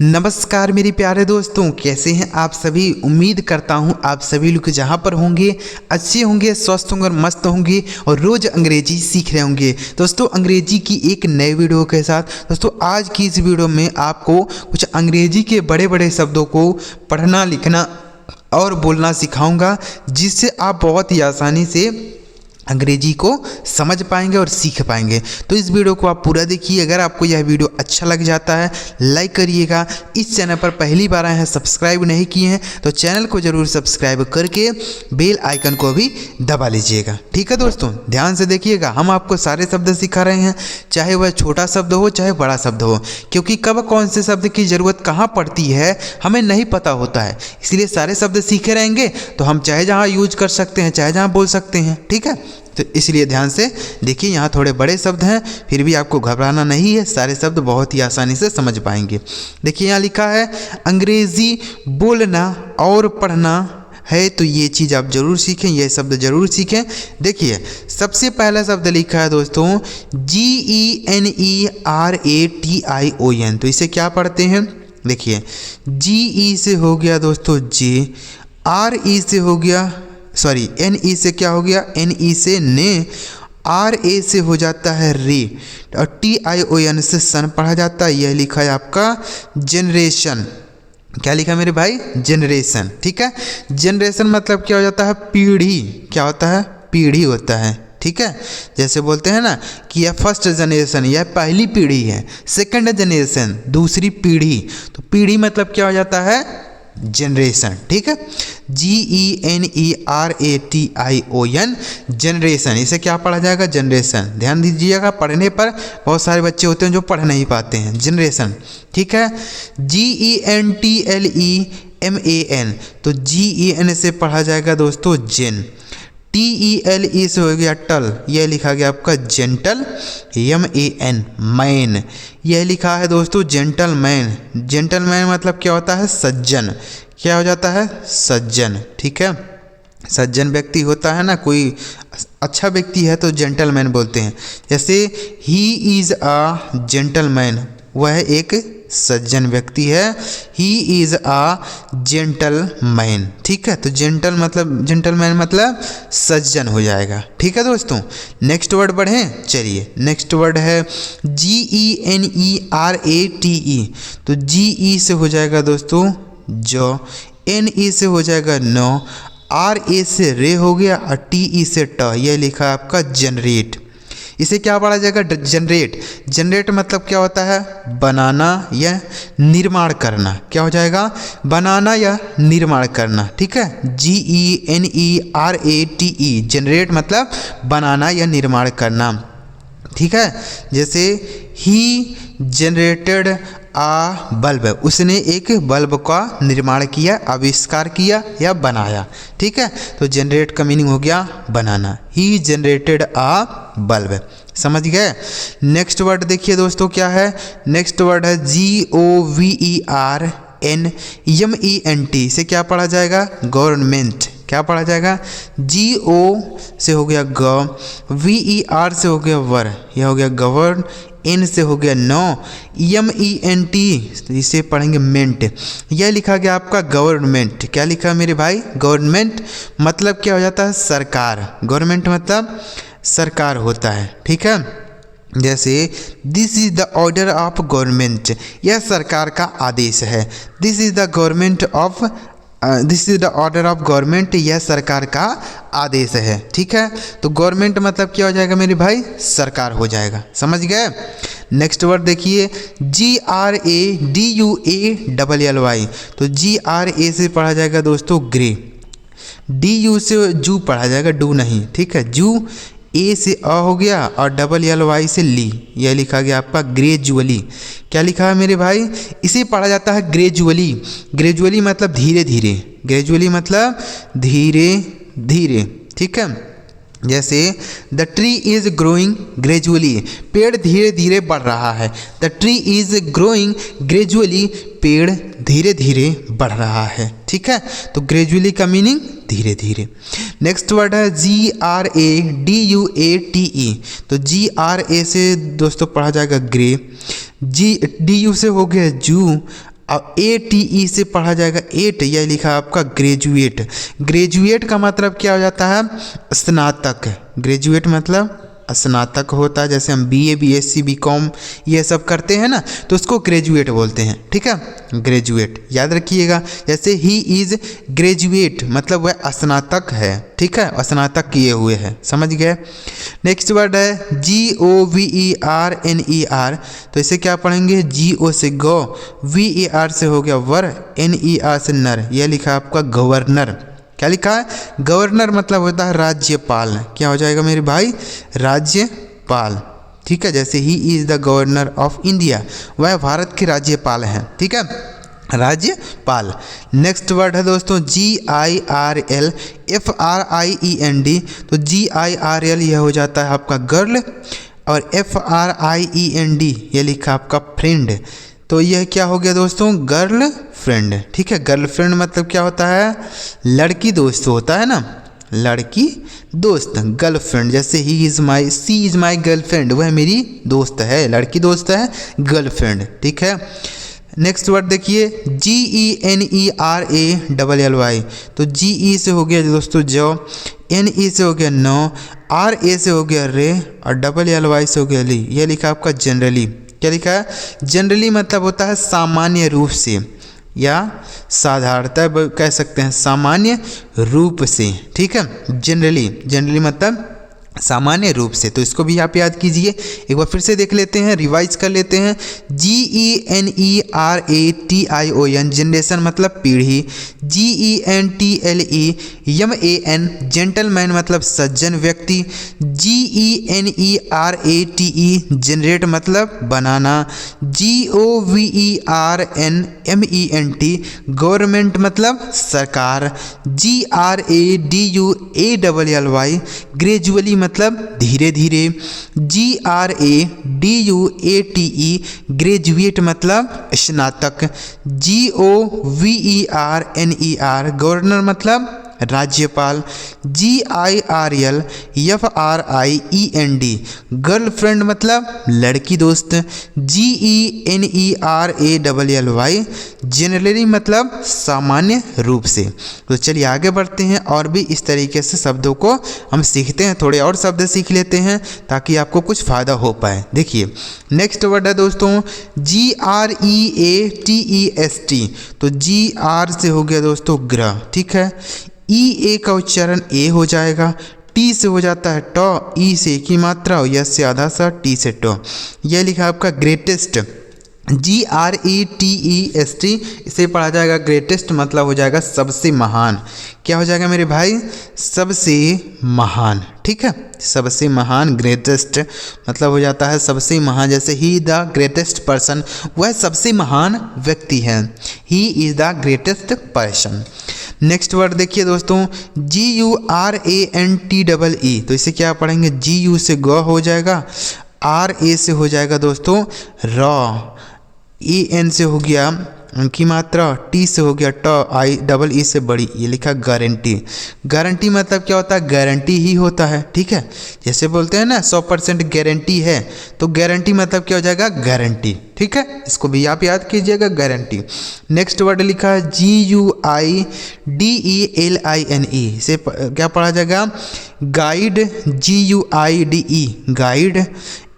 नमस्कार मेरे प्यारे दोस्तों, कैसे हैं आप सभी। उम्मीद करता हूं आप सभी लोग जहां पर होंगे अच्छे होंगे, स्वस्थ होंगे और मस्त होंगे और रोज़ अंग्रेजी सीख रहे होंगे। दोस्तों अंग्रेजी की एक नए वीडियो के साथ दोस्तों आज की इस वीडियो में आपको कुछ अंग्रेजी के बड़े बड़े शब्दों को पढ़ना, लिखना और बोलना सिखाऊंगा, जिससे आप बहुत ही आसानी से अंग्रेजी को समझ पाएंगे और सीख पाएंगे। तो इस वीडियो को आप पूरा देखिए। अगर आपको यह वीडियो अच्छा लग जाता है लाइक करिएगा। इस चैनल पर पहली बार आए हैं, सब्सक्राइब नहीं किए हैं तो चैनल को ज़रूर सब्सक्राइब करके बेल आइकन को भी दबा लीजिएगा। ठीक है दोस्तों, ध्यान से देखिएगा। हम आपको सारे शब्द सिखा रहे हैं, चाहे वह छोटा शब्द हो चाहे बड़ा शब्द हो, क्योंकि कब कौन से शब्द की ज़रूरत कहाँ पड़ती है हमें नहीं पता होता है। इसलिए सारे शब्द सीखे रहेंगे तो हम चाहे जहाँ यूज कर सकते हैं, चाहे जहाँ बोल सकते हैं। ठीक है, तो इसलिए ध्यान से देखिए। यहाँ थोड़े बड़े शब्द हैं, फिर भी आपको घबराना नहीं है, सारे शब्द बहुत ही आसानी से समझ पाएंगे। देखिए यहाँ लिखा है अंग्रेज़ी बोलना और पढ़ना है, तो ये चीज़ आप ज़रूर सीखें, ये शब्द ज़रूर सीखें। देखिए सबसे पहला शब्द लिखा है दोस्तों GENERATION। तो इसे क्या पढ़ते हैं? देखिए GE से हो गया दोस्तों जे, RE से हो गया, सॉरी NE से क्या हो गया, NE से ने, RA से हो जाता है रे और TION से सन पढ़ा जाता है। यह लिखा है आपका जनरेशन। क्या लिखा मेरे भाई? जनरेशन। ठीक है, जनरेशन मतलब क्या हो जाता है? पीढ़ी। क्या होता है? पीढ़ी होता है। ठीक है, जैसे बोलते हैं ना कि यह फर्स्ट जनरेशन, यह पहली पीढ़ी है, सेकंड जनरेशन दूसरी पीढ़ी, तो पीढ़ी मतलब क्या हो जाता है? जनरेशन। ठीक है, GENERATION जनरेशन। इसे क्या पढ़ा जाएगा? जनरेशन। ध्यान दीजिएगा, पढ़ने पर बहुत सारे बच्चे होते हैं जो पढ़ नहीं पाते हैं। जनरेशन। ठीक है, GENTLEMAN। तो GEN से पढ़ा जाएगा दोस्तों जेन। TELE से हो गया टल, यह लिखा गया आपका जेंटल। MAN मैन, यह लिखा है दोस्तों जेंटल मैन। जेंटल मैन मतलब क्या होता है? सज्जन। क्या हो जाता है? सज्जन। ठीक है, सज्जन व्यक्ति होता है ना, कोई अच्छा व्यक्ति है तो जेंटलमैन बोलते हैं। जैसे ही इज़ अ जेंटलमैन, वह एक सज्जन व्यक्ति है। He is a gentleman. ठीक है, तो जेंटलमैन मतलब सज्जन हो जाएगा। ठीक है दोस्तों, नेक्स्ट वर्ड बढ़ें। चलिए नेक्स्ट वर्ड है GENERATE। तो GE से हो जाएगा दोस्तों जो, NE से हो जाएगा नो, RA से रे हो गया और TE से ट, यह लिखा है आपका जनरेट। इसे क्या पढ़ा जाएगा? जनरेट। जनरेट मतलब क्या होता है? बनाना या निर्माण करना। क्या हो जाएगा? बनाना या निर्माण करना। ठीक है, GENERATE जनरेट मतलब बनाना या निर्माण करना। ठीक है, जैसे ही जनरेटेड आ बल्ब, उसने एक बल्ब का निर्माण किया, आविष्कार किया या बनाया। ठीक है, तो जनरेट का मीनिंग हो गया बनाना। ही जनरेटेड आ बल्ब। समझ गए? नेक्स्ट वर्ड देखिए दोस्तों क्या है। नेक्स्ट वर्ड है GOVERNMENT। इसे क्या पढ़ा जाएगा? गवर्नमेंट। क्या पढ़ा जाएगा? GO से हो गया ग, VER से हो गया वर, यह हो गया गवर्न। N से हो गया नो, MENT, तो इसे पढ़ेंगे मेंट। यह लिखा गया आपका गवर्नमेंट। क्या लिखा है मेरे भाई? गवर्नमेंट मतलब क्या हो जाता है? सरकार। गवर्नमेंट मतलब सरकार होता है। ठीक है, जैसे this is the order of government, यह सरकार का आदेश है। This is the government of, this is the order of government, यह सरकार का आदेश है। ठीक है, तो गवर्नमेंट मतलब क्या हो जाएगा मेरे भाई? सरकार हो जाएगा। समझ गए? नेक्स्ट वर्ड देखिए GRADUALLY। तो GRA से पढ़ा जाएगा दोस्तों ग्रे। DU से जू पढ़ा जाएगा, डू नहीं। ठीक है, जू। A से अ हो गया और LLY से ली, यह लिखा गया आपका ग्रेजुअली। क्या लिखा है मेरे भाई? इसे पढ़ा जाता है ग्रेजुअली। ग्रेजुअली मतलब धीरे धीरे। ग्रेजुअली मतलब धीरे धीरे। ठीक है, जैसे the tree is growing gradually, पेड़ धीरे धीरे बढ़ रहा है। The tree is growing gradually, पेड़ धीरे धीरे बढ़ रहा है। ठीक है, तो ग्रेजुअली का मीनिंग धीरे धीरे। नेक्स्ट वर्ड है GRADUATE। तो GRA से दोस्तों पढ़ा जाएगा ग्रे, DU से हो गया जू, अब ATE से पढ़ा जाएगा 8, यह लिखा है आपका ग्रेजुएट। ग्रेजुएट का मतलब क्या हो जाता है? स्नातक। ग्रेजुएट मतलब स्नातक होता है, जैसे हम BA BSc BCom ये सब करते हैं ना, तो उसको ग्रेजुएट बोलते हैं, ठीक है, ग्रेजुएट याद रखिएगा। जैसे ही इज़ ग्रेजुएट मतलब वह स्नातक है, ठीक है, स्नातक किए हुए हैं, समझ गए। नेक्स्ट वर्ड है GOVERNER, तो इसे क्या पढ़ेंगे? GO से गो, VER से हो गया वर, NER से नर, यह लिखा आपका गवर्नर। क्या लिखा है? गवर्नर मतलब होता है राज्यपाल। क्या हो जाएगा मेरे भाई? राज्यपाल, ठीक है। जैसे he is the governor of India, वह भारत के राज्यपाल हैं, ठीक है, राज्यपाल। नेक्स्ट वर्ड है दोस्तों GIRL FRIEND, तो GIRL यह हो जाता है आपका गर्ल, और FRIEND यह लिखा आपका फ्रेंड, तो यह क्या हो गया दोस्तों? गर्ल फ्रेंड, ठीक है। गर्ल फ्रेंड मतलब क्या होता है? लड़की दोस्त होता है ना, लड़की दोस्त, गर्लफ्रेंड। जैसे सी इज़ माई गर्लफ्रेंड, वह मेरी दोस्त है, लड़की दोस्त है, गर्लफ्रेंड, ठीक है। नेक्स्ट वर्ड देखिए GENERALLY, तो GE से हो गया दोस्तों जो, NE से हो गया नो, RA से हो गया रे, और LLY से हो गया ली, यह लिखा आपका जनरली। क्या लिखा है? जनरली मतलब होता है सामान्य रूप से, या साधारणतः कह सकते हैं, सामान्य रूप से, ठीक है। जनरली मतलब सामान्य रूप से, तो इसको भी आप याद कीजिए। एक बार फिर से देख लेते हैं, रिवाइज कर लेते हैं। GENERATION जनरेशन मतलब पीढ़ी, GENTLEMAN जेंटलमैन मतलब सज्जन व्यक्ति, GENERATE जनरेट मतलब बनाना, GOVERNMENT गवर्नमेंट मतलब सरकार, GRADUALLY ग्रेजुअली मतलब धीरे धीरे, GRADUATE ग्रेजुएट मतलब स्नातक, GOVERNER गवर्नर मतलब राज्यपाल, GIRL FRIEND गर्लफ्रेंड मतलब लड़की दोस्त, GENERALLY जनरली मतलब सामान्य रूप से। तो चलिए आगे बढ़ते हैं और भी इस तरीके से शब्दों को हम सीखते हैं। थोड़े और शब्द सीख लेते हैं ताकि आपको कुछ फ़ायदा हो पाए। देखिए नेक्स्ट वर्ड है दोस्तों GREATEST, तो GR से हो गया दोस्तों ग्रह, ठीक है। EA का उच्चारण ए हो जाएगा, टी से हो जाता है ट, ई से एक ही मात्रा और यस से आधा सा, टी से ट। यह लिखा आपका ग्रेटेस्ट, GRETEST, इसे पढ़ा जाएगा ग्रेटेस्ट मतलब हो जाएगा सबसे महान। क्या हो जाएगा मेरे भाई? सबसे महान, ठीक है, सबसे महान। ग्रेटेस्ट मतलब हो जाता है सबसे महान, जैसे ही द ग्रेटेस्ट पर्सन, वह सबसे महान व्यक्ति है, he is the greatest person. Next word देखिए दोस्तों GURANTEE, तो इसे क्या पढ़ेंगे? GU से ग हो जाएगा, RA से हो जाएगा दोस्तों रॉ, EN से हो गया की मात्रा, T से हो गया ट, IEE से बड़ी, ये लिखा गारंटी। गारंटी मतलब क्या होता है? गारंटी ही होता है, ठीक है। जैसे बोलते हैं ना 100% गारंटी है, तो गारंटी मतलब क्या हो जाएगा? गारंटी, ठीक है। इसको भी आप याद कीजिएगा, गारंटी। नेक्स्ट वर्ड लिखा है GUIDELINE, इसे क्या पढ़ा जाएगा? Guide, GUIDE guide,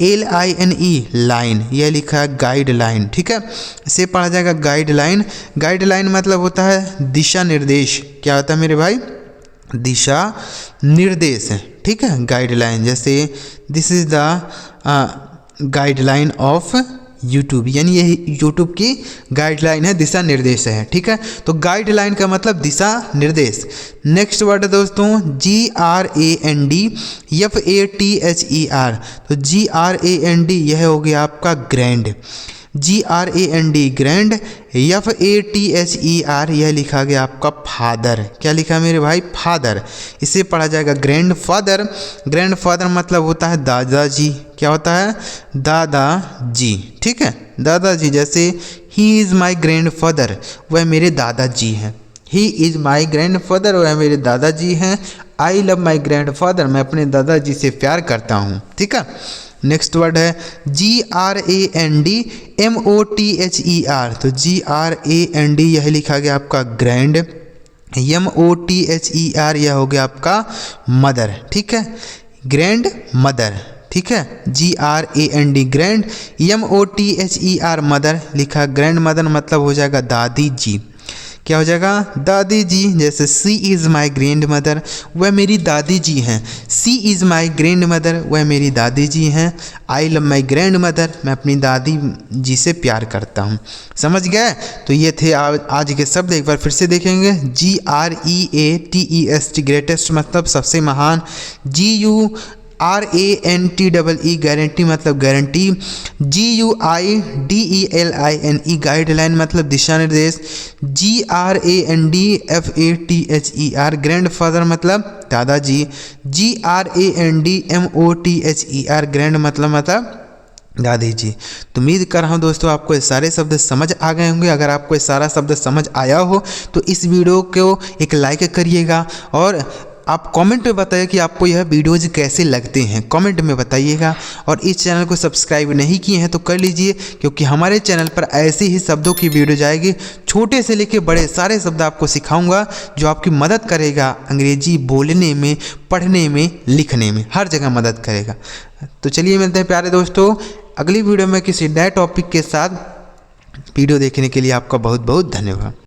LINE line, यह लिखा है गाइडलाइन, ठीक है। इसे पढ़ा जाएगा गाइडलाइन। गाइडलाइन मतलब होता है दिशा निर्देश। क्या होता है मेरे भाई? दिशा निर्देश, ठीक है, गाइडलाइन। जैसे this is the guideline of YouTube, यानी ये यूट्यूब की गाइडलाइन है, दिशा निर्देश है, ठीक है। तो गाइडलाइन का मतलब दिशा निर्देश। नेक्स्ट वर्ड है दोस्तों GRANDFATHER, तो GRAND यह हो गया आपका ग्रैंड, GRAND ग्रैंड, FATHER यह लिखा गया आपका फादर। क्या लिखा मेरे भाई? फादर। इसे पढ़ा जाएगा ग्रैंड फादर। ग्रैंड फादर मतलब होता है दादाजी। क्या होता है? दादाजी, ठीक है, दादाजी। जैसे he is my grand father, वह मेरे दादाजी हैं। He is my grand father, वह मेरे दादाजी हैं। I love my grand father, मैं अपने दादाजी से प्यार करता हूँ, ठीक है। नेक्स्ट वर्ड है GRANDMOTHER, तो GRAND यह लिखा गया आपका ग्रैंड, MOTHER यह हो गया आपका मदर, ठीक है, ग्रैंड मदर, ठीक है, GRAND ग्रैंड, MOTHER मदर लिखा, ग्रैंड मदर मतलब हो जाएगा दादी जी, क्या हो जाएगा दादी जी। जैसे सी इज़ माई ग्रैंड मदर, वह मेरी दादी जी हैं, सी इज़ माई ग्रैंड मदर, वह मेरी दादी जी हैं। I love my grand mother, मैं अपनी दादी जी से प्यार करता हूँ। समझ गए? तो ये थे आज के शब्द, एक बार फिर से देखेंगे। GREATEST ग्रेटेस्ट मतलब सबसे महान, GURANTEE गारंटी मतलब गारंटी, GUIDELINE गाइडलाइन मतलब दिशा निर्देश, GRANDFATHER ग्रैंड फादर मतलब दादाजी, GRANDMOTHER ग्रैंड मतलब दादी जी। तो उम्मीद कर रहा हूँ दोस्तों आपको ये सारे शब्द समझ आ गए होंगे। अगर आपको ये सारा शब्द समझ आया हो तो इस वीडियो को एक लाइक करिएगा और आप कमेंट में बताइए कि आपको यह वीडियोज़ कैसे लगते हैं, कमेंट में बताइएगा। और इस चैनल को सब्सक्राइब नहीं किए हैं तो कर लीजिए, क्योंकि हमारे चैनल पर ऐसे ही शब्दों की वीडियो जाएगी। छोटे से लेके बड़े सारे शब्द आपको सिखाऊंगा जो आपकी मदद करेगा अंग्रेजी बोलने में, पढ़ने में, लिखने में, हर जगह मदद करेगा। तो चलिए मिलते हैं प्यारे दोस्तों अगली वीडियो में किसी नए टॉपिक के साथ। वीडियो देखने के लिए आपका बहुत बहुत धन्यवाद।